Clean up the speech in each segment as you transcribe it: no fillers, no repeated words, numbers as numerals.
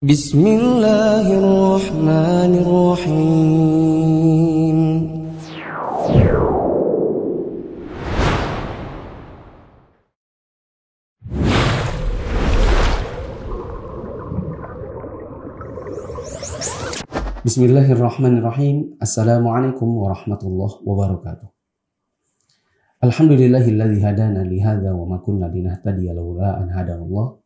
Bismillahirrahmanirrahim. Bismillahirrahmanirrahim. Assalamualaikum warahmatullahi wabarakatuh. Alhamdulillahilladzi hadana li hadza wa ma kunna linahtadiya laula an hadanallah.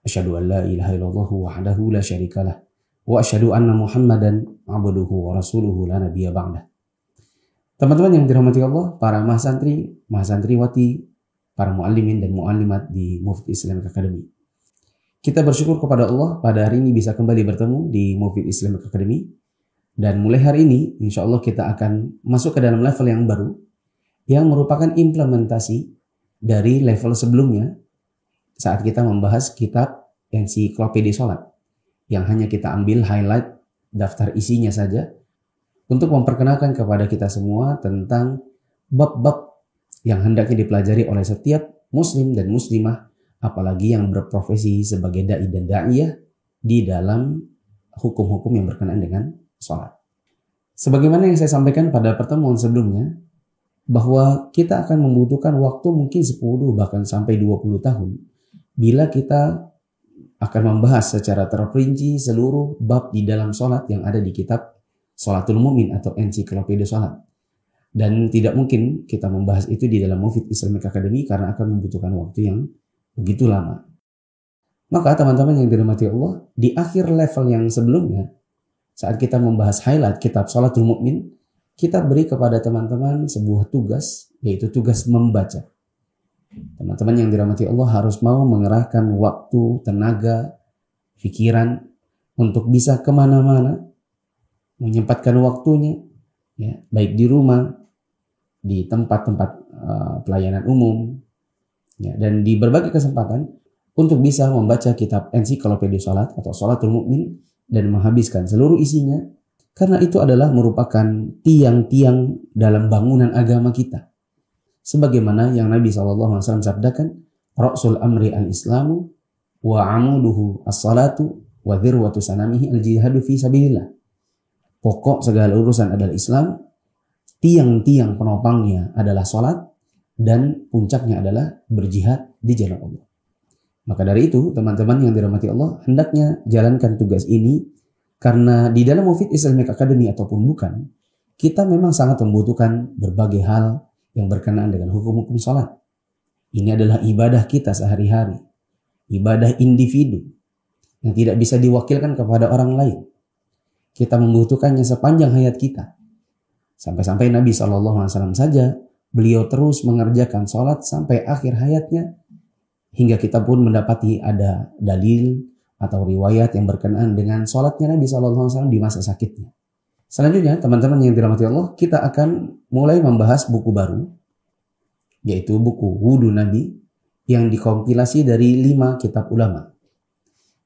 Asyhadu an la ilaha illallah wahdahu la syarikalah wa asyhadu anna Muhammadan abduhu wa rasuluhu la nabiyya ba'dah. Teman-teman yang dirahmati Allah, para mahasantri, mahasantriwati, para muallimin dan muallimat di Mufid Islamic Academy. Kita bersyukur kepada Allah pada hari ini bisa kembali bertemu di Mufid Islamic Academy. Dan mulai hari ini insya Allah kita akan masuk ke dalam level yang baru yang merupakan implementasi dari level sebelumnya saat kita membahas kitab Ensiklopedia Salat yang hanya kita ambil highlight daftar isinya saja untuk memperkenalkan kepada kita semua tentang bab-bab yang hendaknya dipelajari oleh setiap muslim dan muslimah, apalagi yang berprofesi sebagai dai dan da'iyah di dalam hukum-hukum yang berkenaan dengan salat. Sebagaimana yang saya sampaikan pada pertemuan sebelumnya, bahwa kita akan membutuhkan waktu mungkin 10 bahkan sampai 20 tahun bila kita akan membahas secara terperinci seluruh bab di dalam sholat yang ada di kitab Sholatul Mu'min atau Ensiklopedia Salat. Dan tidak mungkin kita membahas itu di dalam Mufid Islamic Academy karena akan membutuhkan waktu yang begitu lama. Maka teman-teman yang dirahmati Allah, di akhir level yang sebelumnya, saat kita membahas highlight kitab Sholatul Mu'min, kita beri kepada teman-teman sebuah tugas, yaitu tugas membaca. Teman-teman yang dirahmati Allah harus mau mengerahkan waktu, tenaga, pikiran untuk bisa kemana-mana, menyempatkan waktunya, ya, baik di rumah, di tempat-tempat pelayanan umum, ya, dan di berbagai kesempatan untuk bisa membaca kitab Ensiklopedia Salat atau Sholatul Mu'min dan menghabiskan seluruh isinya, karena itu adalah merupakan tiang-tiang dalam bangunan agama kita. Sebagaimana yang Nabi SAW sabdakan, Ra'sul amri al-islamu wa amuduhu as-salatu wa dhirwatu sanamihi al-jihadu fi sabilillah. Pokok segala urusan adalah Islam, tiang-tiang penopangnya adalah salat, dan puncaknya adalah berjihad di jalan Allah. Maka dari itu, teman-teman yang dirahmati Allah, hendaknya jalankan tugas ini, karena di dalam Mufid Islamic Academy ataupun bukan, kita memang sangat membutuhkan berbagai hal yang berkenaan dengan hukum-hukum salat. Ini adalah ibadah kita sehari-hari, ibadah individu yang tidak bisa diwakilkan kepada orang lain. Kita membutuhkannya sepanjang hayat kita. Sampai-sampai Nabi SAW saja, beliau terus mengerjakan salat sampai akhir hayatnya, hingga kita pun mendapati ada dalil atau riwayat yang berkenaan dengan salatnya Nabi SAW di masa sakitnya. Selanjutnya, teman-teman yang dirahmati Allah, kita akan mulai membahas buku baru, yaitu buku Wudu Nabi yang dikompilasi dari 5 kitab ulama.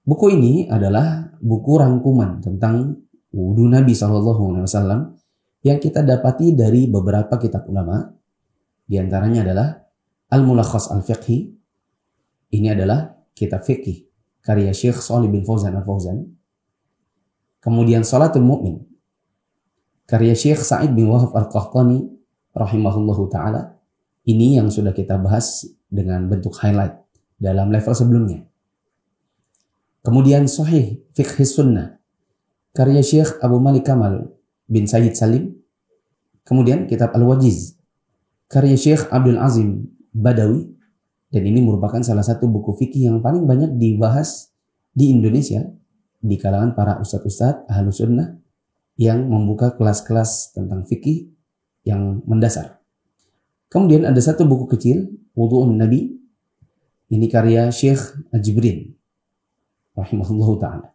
Buku ini adalah buku rangkuman tentang wudu Nabi SAW yang kita dapati dari beberapa kitab ulama. Di antaranya adalah Al-Mulakhas Al-Fiqhi. Ini adalah kitab fiqih karya Syekh Shalih bin Fauzan Al-Fauzan. Kemudian Sholatul Mu'min karya Syekh Sa'id bin Wahab Al-Qahtani rahimahullahu ta'ala. Ini yang sudah kita bahas dengan bentuk highlight dalam level sebelumnya. Kemudian Sahih Fiqh Sunnah karya Syekh Abu Malik Kamal bin Sayyid Salim. Kemudian kitab Al-Wajiz karya Syekh Abdul Azim Badawi. Dan ini merupakan salah satu buku fikih yang paling banyak dibahas di Indonesia di kalangan para ustadz-ustadz Ahlus Sunnah yang membuka kelas-kelas tentang fikih yang mendasar. Kemudian ada satu buku kecil, Wudu'un Nabi. Ini karya Syekh Al-Jibrin rahimahullahu ta'ala.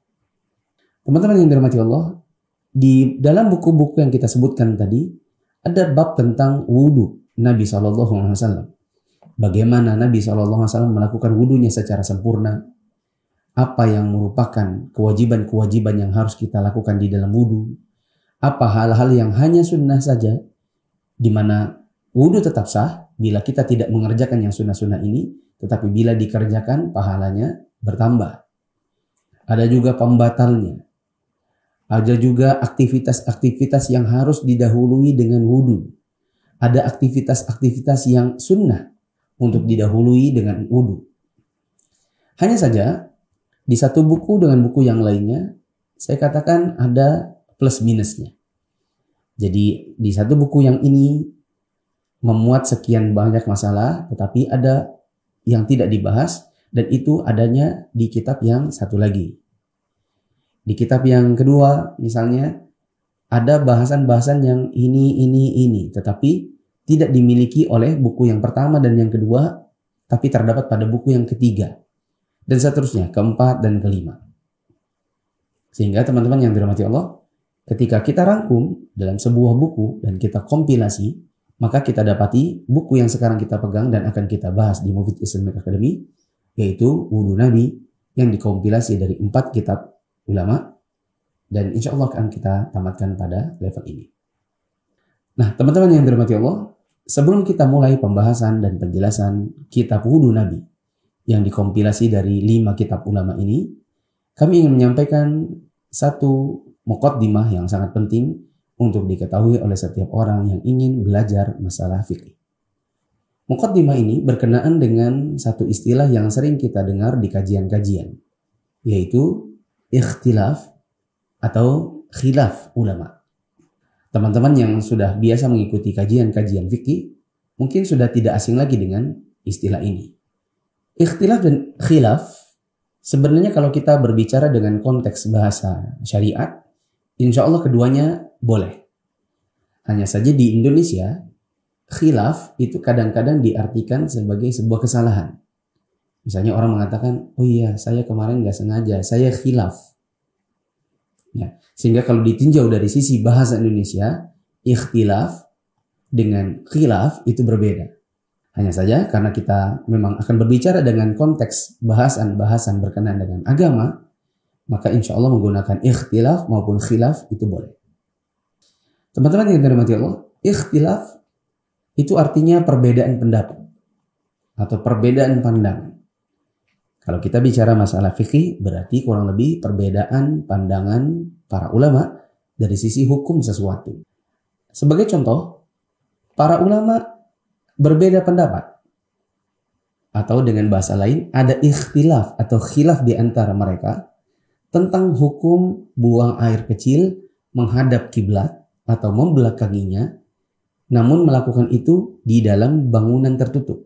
Teman-teman yang dirahmati Allah, di dalam buku-buku yang kita sebutkan tadi, ada bab tentang wudu Nabi SAW. Bagaimana Nabi SAW melakukan wudunya secara sempurna, apa yang merupakan kewajiban-kewajiban yang harus kita lakukan di dalam wudu, apa hal-hal yang hanya sunnah saja, di mana wudu tetap sah bila kita tidak mengerjakan yang sunnah-sunnah ini, tetapi bila dikerjakan pahalanya bertambah. ada juga pembatalnya, ada juga aktivitas-aktivitas yang harus didahului dengan wudu, ada aktivitas-aktivitas yang sunnah untuk didahului dengan wudu. Hanya saja di satu buku dengan buku yang lainnya, saya katakan ada plus minusnya. Jadi di satu buku yang ini memuat sekian banyak masalah, tetapi ada yang tidak dibahas, dan itu adanya di kitab yang satu lagi. Di kitab yang kedua misalnya ada bahasan-bahasan yang ini, tetapi tidak dimiliki oleh buku yang pertama dan yang kedua, tapi terdapat pada buku yang ketiga, dan seterusnya, keempat dan kelima. Sehingga teman-teman yang dirahmati Allah, ketika kita rangkum dalam sebuah buku dan kita kompilasi, maka kita dapati buku yang sekarang kita pegang dan akan kita bahas di Mufid Islamic Academy, yaitu Wudu Nabi yang dikompilasi dari 4 kitab ulama, dan insya Allah akan kita tamatkan pada level ini. Nah, teman-teman yang dirahmati Allah, sebelum kita mulai pembahasan dan penjelasan kitab Wudu Nabi yang dikompilasi dari 5 kitab ulama ini, kami ingin menyampaikan satu muqaddimah yang sangat penting untuk diketahui oleh setiap orang yang ingin belajar masalah fikih. Muqaddimah ini berkenaan dengan satu istilah yang sering kita dengar di kajian-kajian, yaitu ikhtilaf atau khilaf ulama. Teman-teman yang sudah biasa mengikuti kajian-kajian fikih mungkin sudah tidak asing lagi dengan istilah ini. Ikhtilaf dan khilaf sebenarnya kalau kita berbicara dengan konteks bahasa syariat, insya Allah keduanya boleh. Hanya saja di Indonesia, khilaf itu kadang-kadang diartikan sebagai sebuah kesalahan. Misalnya orang mengatakan, oh iya saya kemarin nggak sengaja, saya khilaf. Ya, sehingga kalau ditinjau dari sisi bahasa Indonesia, ikhtilaf dengan khilaf itu berbeda. Hanya saja karena kita memang akan berbicara dengan konteks bahasan-bahasan berkenaan dengan agama, maka insya Allah menggunakan ikhtilaf maupun khilaf itu boleh. Teman-teman yang dirahmati Allah, ikhtilaf itu artinya perbedaan pendapat atau perbedaan pandangan. Kalau kita bicara masalah fikih, berarti kurang lebih perbedaan pandangan para ulama dari sisi hukum sesuatu. Sebagai contoh, para ulama berbeda pendapat. Atau dengan bahasa lain, ada ikhtilaf atau khilaf di antara mereka tentang hukum buang air kecil menghadap kiblat atau membelakanginya, namun melakukan itu di dalam bangunan tertutup.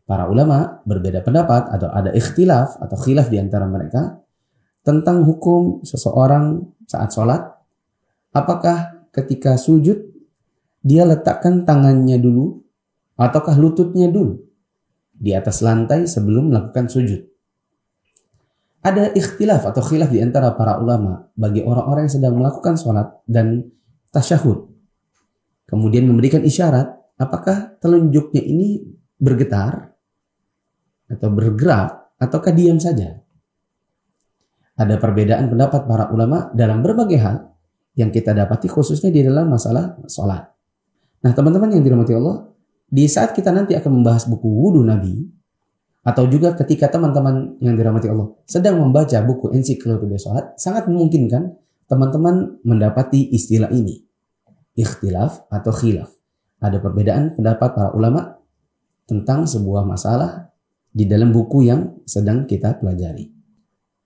Para ulama berbeda pendapat atau ada ikhtilaf atau khilaf di antara mereka tentang hukum seseorang saat sholat. Apakah ketika sujud dia letakkan tangannya dulu ataukah lututnya dulu di atas lantai sebelum melakukan sujud. Ada ikhtilaf atau khilaf di antara para ulama bagi orang-orang yang sedang melakukan sholat dan tasyahud. Kemudian memberikan isyarat, apakah telunjuknya ini bergetar atau bergerak ataukah diam saja. Ada perbedaan pendapat para ulama dalam berbagai hal yang kita dapati khususnya di dalam masalah sholat. Nah teman-teman yang dirahmati Allah, di saat kita nanti akan membahas buku Wudu Nabi, atau juga ketika teman-teman yang dirahmati Allah sedang membaca buku ensiklopedia sholat, sangat memungkinkan teman-teman mendapati istilah ini, ikhtilaf atau khilaf. Ada perbedaan pendapat para ulama tentang sebuah masalah di dalam buku yang sedang kita pelajari.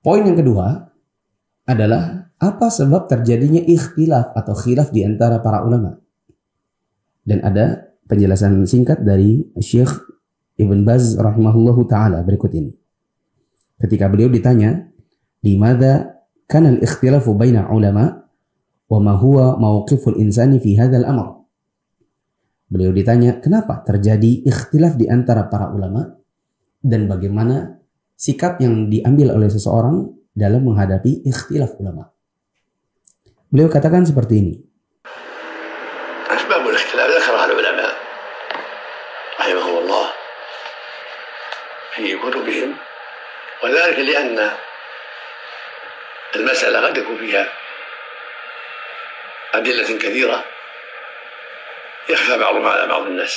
Poin yang kedua adalah apa sebab terjadinya ikhtilaf atau khilaf di antara para ulama. Dan ada penjelasan singkat dari Syekh Ibn Baz rahimahullahu ta'ala berikut ini. Ketika beliau ditanya, "Limadha kana al-ikhtilafu baina ulama wa ma huwa mawqiful insani fi hadzal amr?" Beliau ditanya, kenapa terjadi ikhtilaf di antara para ulama dan bagaimana sikap yang diambil oleh seseorang dalam menghadapi ikhtilaf ulama. Beliau katakan seperti ini. Asbabul ikhtilaf ذكرها العلماء رحمهم الله في كتبهم وذلك لأن المسألة قد يكون فيها أدلة كثيرة يخفى بعضها على بعض الناس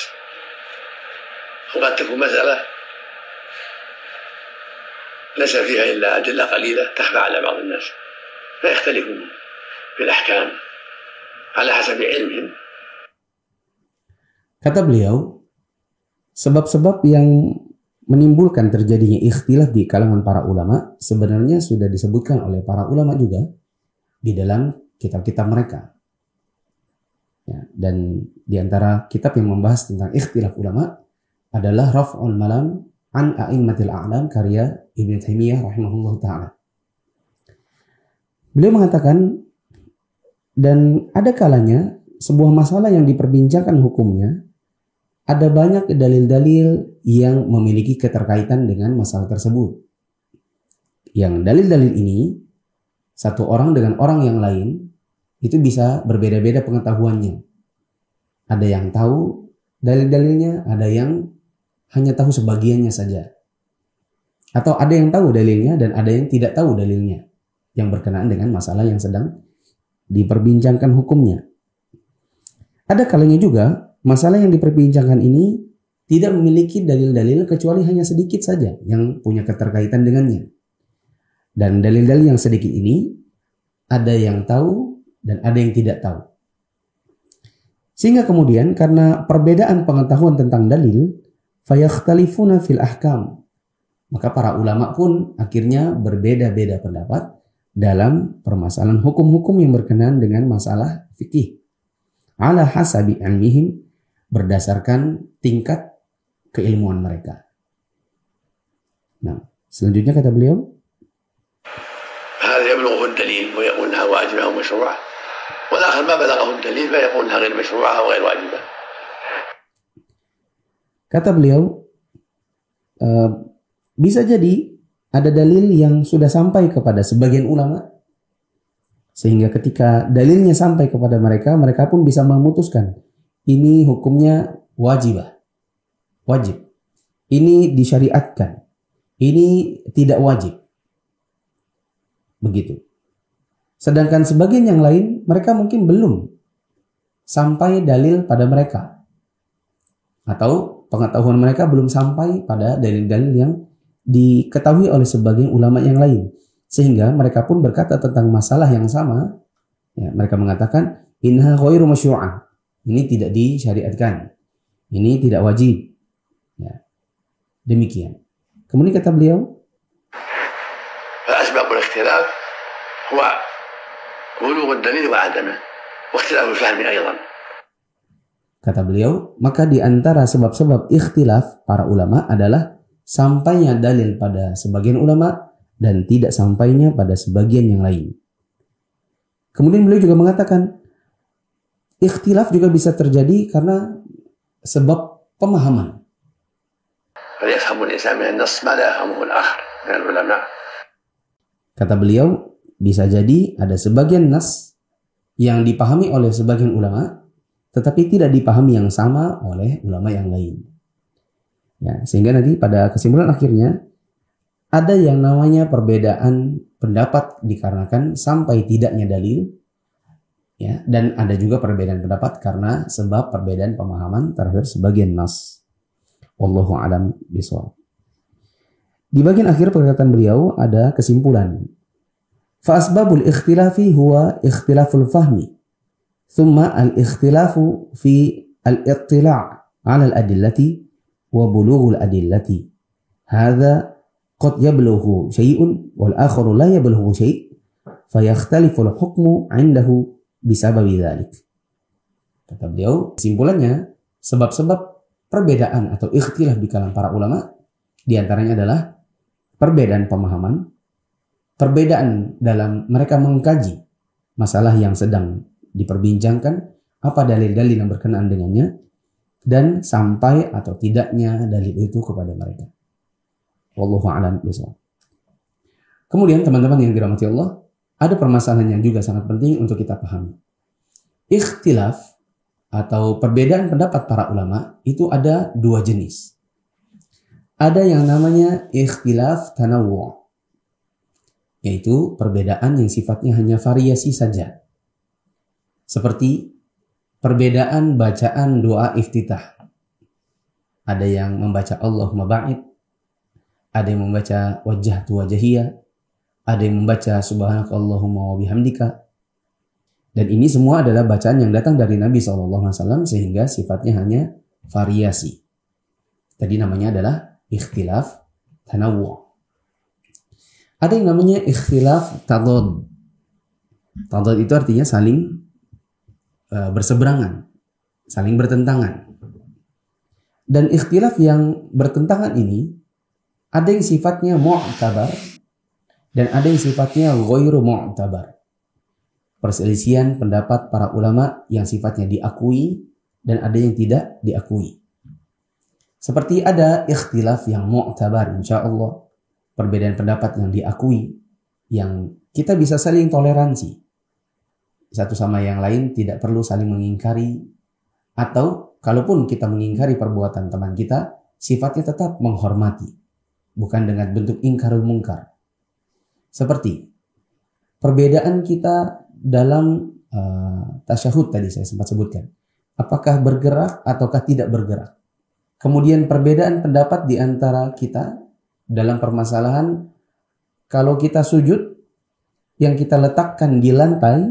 وقد تكون مسألة ليس فيها إلا أدلة قليلة تخفى على بعض الناس فيختلفون في الأحكام على حسب علمهم. Kata beliau, sebab-sebab yang menimbulkan terjadinya ikhtilaf di kalangan para ulama sebenarnya sudah disebutkan oleh para ulama juga di dalam kitab-kitab mereka. Ya, dan di antara kitab yang membahas tentang ikhtilaf ulama adalah Raf'ul Malam an A'immatil A'lam karya Ibnu Taimiyah rahimahullah ta'ala. Beliau mengatakan, dan ada kalanya sebuah masalah yang diperbincangkan hukumnya, ada banyak dalil-dalil yang memiliki keterkaitan dengan masalah tersebut. Yang dalil-dalil ini, satu orang dengan orang yang lain, itu bisa berbeda-beda pengetahuannya. Ada yang tahu dalil-dalilnya, ada yang hanya tahu sebagiannya saja. Atau ada yang tahu dalilnya dan ada yang tidak tahu dalilnya, yang berkenaan dengan masalah yang sedang diperbincangkan hukumnya. Ada kalanya juga masalah yang diperbincangkan ini tidak memiliki dalil-dalil kecuali hanya sedikit saja yang punya keterkaitan dengannya. Dan dalil-dalil yang sedikit ini ada yang tahu dan ada yang tidak tahu. Sehingga kemudian karena perbedaan pengetahuan tentang dalil, fayakhtalifuna fil ahkam. Maka para ulama pun akhirnya berbeda-beda pendapat dalam permasalahan hukum-hukum yang berkenaan dengan masalah fikih. Ala hasabi ilmihim, berdasarkan tingkat keilmuan mereka. Nah, selanjutnya kata beliau, هذا يبلغه الدليل ويقول انها واجبه او مشروعه والاخر ما بلغه الدليل فيقول انها غير مشروعه او غير واجبه. Kata beliau, bisa jadi ada dalil yang sudah sampai kepada sebagian ulama, sehingga ketika dalilnya sampai kepada mereka, mereka pun bisa memutuskan ini hukumnya wajib. Ini disyariatkan. Ini tidak wajib. Begitu. Sedangkan sebagian yang lain, mereka mungkin belum sampai dalil pada mereka. Atau pengetahuan mereka belum sampai pada dalil-dalil yang diketahui oleh sebagian ulama yang lain. Sehingga mereka pun berkata tentang masalah yang sama. Ya, mereka mengatakan, inha ghairu masyru'ah. Ini tidak disyariatkan. Ini tidak wajib. Ya. Demikian. Kemudian kata beliau, فأسباب الاختلاف هو بلوغ الدليل وعدمه واختلاف الفهم أيضا. Kata beliau, maka di antara sebab-sebab ikhtilaf para ulama adalah sampainya dalil pada sebagian ulama dan tidak sampainya pada sebagian yang lain. Kemudian beliau juga mengatakan, ikhtilaf juga bisa terjadi karena sebab pemahaman. Kata beliau, bisa jadi ada sebagian nas yang dipahami oleh sebagian ulama, tetapi tidak dipahami yang sama oleh ulama yang lain. Ya, sehingga nanti pada kesimpulan akhirnya ada yang namanya perbedaan pendapat dikarenakan sampai tidaknya dalil, ya, dan ada juga perbedaan pendapat karena sebab perbedaan pemahaman terhadap sebagian nas. Wallahu a'lam bishawab. Di bagian akhir perkataan beliau ada kesimpulan. Fa asbabul ikhtilafi huwa ikhtilaful fahmi. Thumma al-ikhtilafu fi al-ittila' 'ala al-adillati wa bulughul adillati. Hadza qad yablughu syai'un wal akharu la yablughu syai', fayakhtalifu al-hukmu 'indahu bisababi dzalik. Kata beliau, kesimpulannya sebab-sebab perbedaan atau ikhtilaf di kalangan para ulama di antaranya adalah perbedaan pemahaman, perbedaan dalam mereka mengkaji masalah yang sedang diperbincangkan, apa dalil-dalil yang berkenaan dengannya, dan sampai atau tidaknya dalil itu kepada mereka. Wallahu a'lam bishawab. Kemudian teman-teman yang dirahmati Allah, ada permasalahan yang juga sangat penting untuk kita pahami. Ikhtilaf atau perbedaan pendapat para ulama itu ada dua jenis. Ada yang namanya ikhtilaf tanawwu', yaitu perbedaan yang sifatnya hanya variasi saja. Seperti perbedaan bacaan doa iftitah. Ada yang membaca Allahumma ba'id, ada yang membaca wajjahtu wajhiyya, ada yang membaca subhanakallahumma wa bihamdika. Dan ini semua adalah bacaan yang datang dari Nabi SAW sehingga sifatnya hanya variasi. Tadi namanya adalah ikhtilaf tanawwu'. Ada yang namanya ikhtilaf tadad. Tadad itu artinya saling berseberangan, saling bertentangan. Dan ikhtilaf yang bertentangan ini ada yang sifatnya mu'tabar dan ada yang sifatnya ghairu mu'tabar. Perselisihan pendapat para ulama yang sifatnya diakui dan ada yang tidak diakui. Seperti ada ikhtilaf yang mu'tabar, insya Allah, perbedaan pendapat yang diakui, yang kita bisa saling toleransi. Satu sama yang lain tidak perlu saling mengingkari, atau kalaupun kita mengingkari perbuatan teman kita, sifatnya tetap menghormati, bukan dengan bentuk ingkarul mungkar. Seperti perbedaan kita dalam tasyahud tadi saya sempat sebutkan. Apakah bergerak ataukah tidak bergerak. Kemudian perbedaan pendapat di antara kita dalam permasalahan kalau kita sujud yang kita letakkan di lantai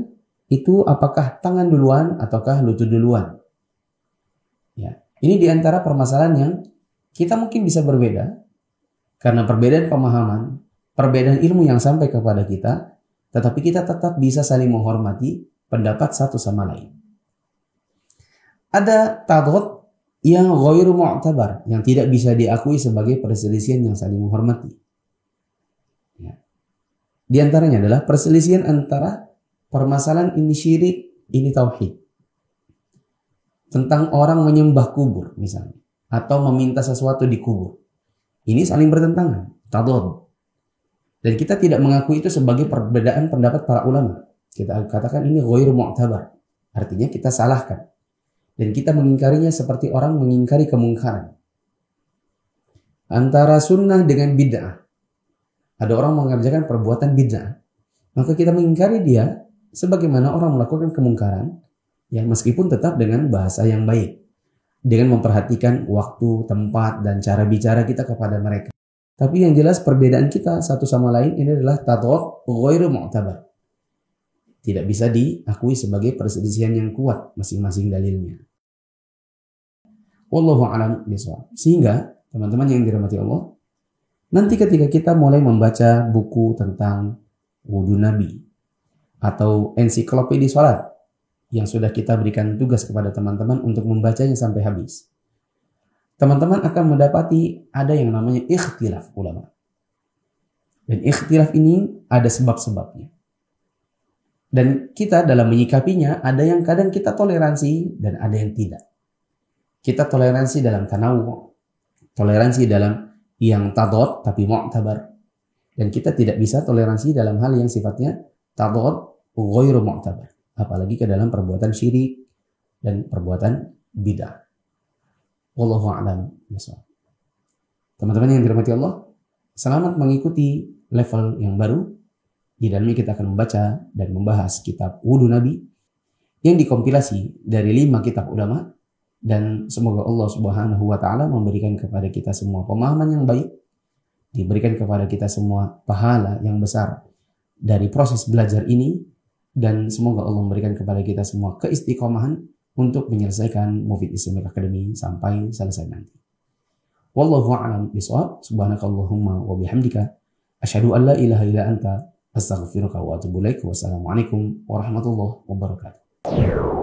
itu apakah tangan duluan ataukah lutut duluan. Ya, ini di antara permasalahan yang kita mungkin bisa berbeda karena perbedaan pemahaman, perbedaan ilmu yang sampai kepada kita, tetapi kita tetap bisa saling menghormati pendapat satu sama lain. Ada tadad yang ghairu mu'tabar, yang tidak bisa diakui sebagai perselisihan yang saling menghormati. Ya. Di antaranya adalah perselisihan antara permasalahan ini syirik, ini tauhid. Tentang orang menyembah kubur misalnya, atau meminta sesuatu di kubur. Ini saling bertentangan, tadad. Dan kita tidak mengakui itu sebagai perbedaan pendapat para ulama. Kita katakan ini ghairu mu'tabar. Artinya kita salahkan. Dan kita mengingkarinya seperti orang mengingkari kemungkaran. Antara sunnah dengan bid'ah. Ada orang mengerjakan perbuatan bid'ah. Maka kita mengingkari dia sebagaimana orang melakukan kemungkaran. Ya, meskipun tetap dengan bahasa yang baik. Dengan memperhatikan waktu, tempat, dan cara bicara kita kepada mereka. Tapi yang jelas perbedaan kita satu sama lain ini adalah tadad ghairu mu'tabar. Tidak bisa diakui sebagai perselisihan yang kuat masing-masing dalilnya. Wallahu a'lam bishawab. Sehingga teman-teman yang dirahmati Allah, nanti ketika kita mulai membaca buku tentang wudu Nabi atau ensiklopedia salat yang sudah kita berikan tugas kepada teman-teman untuk membacanya sampai habis, teman-teman akan mendapati ada yang namanya ikhtilaf ulama. Dan ikhtilaf ini ada sebab-sebabnya. Dan kita dalam menyikapinya ada yang kadang kita toleransi dan ada yang tidak. Kita toleransi dalam tanawwu', toleransi dalam yang tadad tapi mu'tabar. Dan kita tidak bisa toleransi dalam hal yang sifatnya tadad ghairu mu'tabar. Apalagi ke dalam perbuatan syirik dan perbuatan bid'ah. Wallahu a'lam bishawab. Teman-teman yang dirahmati Allah, selamat mengikuti level yang baru. Di dalamnya kita akan membaca dan membahas kitab wudu Nabi yang dikompilasi dari 5 kitab ulama, dan semoga Allah Subhanahu wa taala memberikan kepada kita semua pemahaman yang baik, diberikan kepada kita semua pahala yang besar dari proses belajar ini, dan semoga Allah memberikan kepada kita semua keistiqomahan untuk menyelesaikan Mufid Islamic Academy sampai selesai nanti. Wallahu a'lam bishawab. Subhanakallahumma wa bihamdika asyhadu an la ilaha illa anta astaghfiruka wa atubu ilaik. Wassalamualaikum warahmatullahi wabarakatuh.